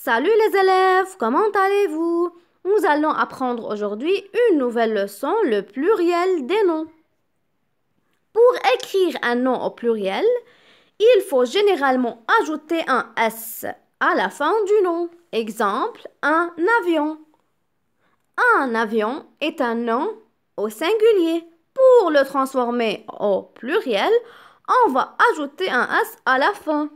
Salut les élèves, comment allez-vous? Nous allons apprendre aujourd'hui une nouvelle leçon, le pluriel des noms. Pour écrire un nom au pluriel, il faut généralement ajouter un S à la fin du nom. Exemple, un avion. Un avion est un nom au singulier. Pour le transformer au pluriel, on va ajouter un S à la fin.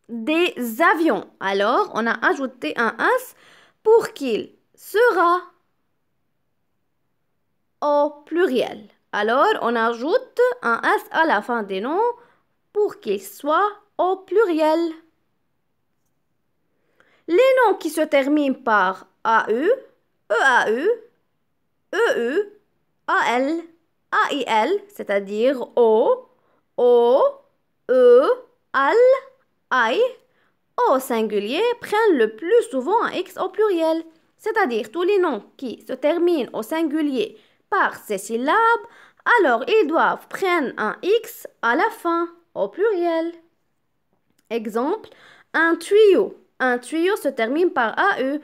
Des avions. Alors, on a ajouté un S pour qu'il sera au pluriel. Alors, on ajoute un S à la fin des noms pour qu'il soit au pluriel. Les noms qui se terminent par AU, EAU, EU, AL, AIL, c'est-à-dire O, E, AL, AI, au singulier prennent le plus souvent un X au pluriel, c'est-à-dire tous les noms qui se terminent au singulier par ces syllabes, alors ils doivent prendre un X à la fin au pluriel. Exemple, un tuyau. Un tuyau se termine par AU,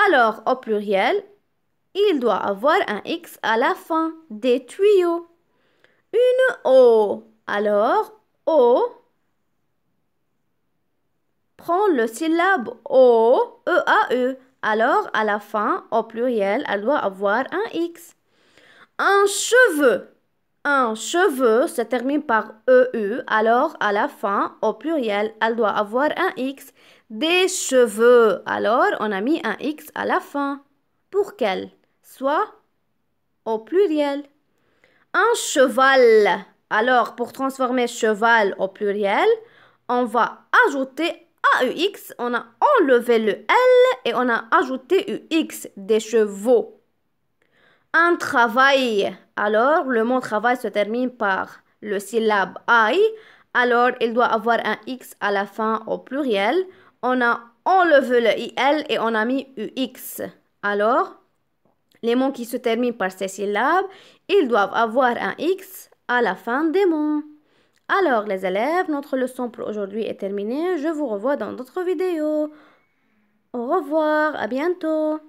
alors au pluriel, il doit avoir un X à la fin des tuyaux. Une eau. Alors, eau prend le syllabe O, E-A-E. Alors, à la fin, au pluriel, elle doit avoir un X. Un cheveu. Un cheveu se termine par EU. Alors, à la fin, au pluriel, elle doit avoir un X. Des cheveux. Alors, on a mis un X à la fin pour qu'elle soit au pluriel. Un cheval. Alors, pour transformer cheval au pluriel, on va ajouter AUX, on a enlevé le L et on a ajouté UX, des chevaux. Un travail. Alors, le mot travail se termine par le syllabe I. Alors, il doit avoir un X à la fin au pluriel. On a enlevé le IL et on a mis UX. Alors, les mots qui se terminent par ces syllabes, ils doivent avoir un X à la fin des mots. Alors, les élèves, notre leçon pour aujourd'hui est terminée. Je vous revois dans d'autres vidéos. Au revoir, à bientôt.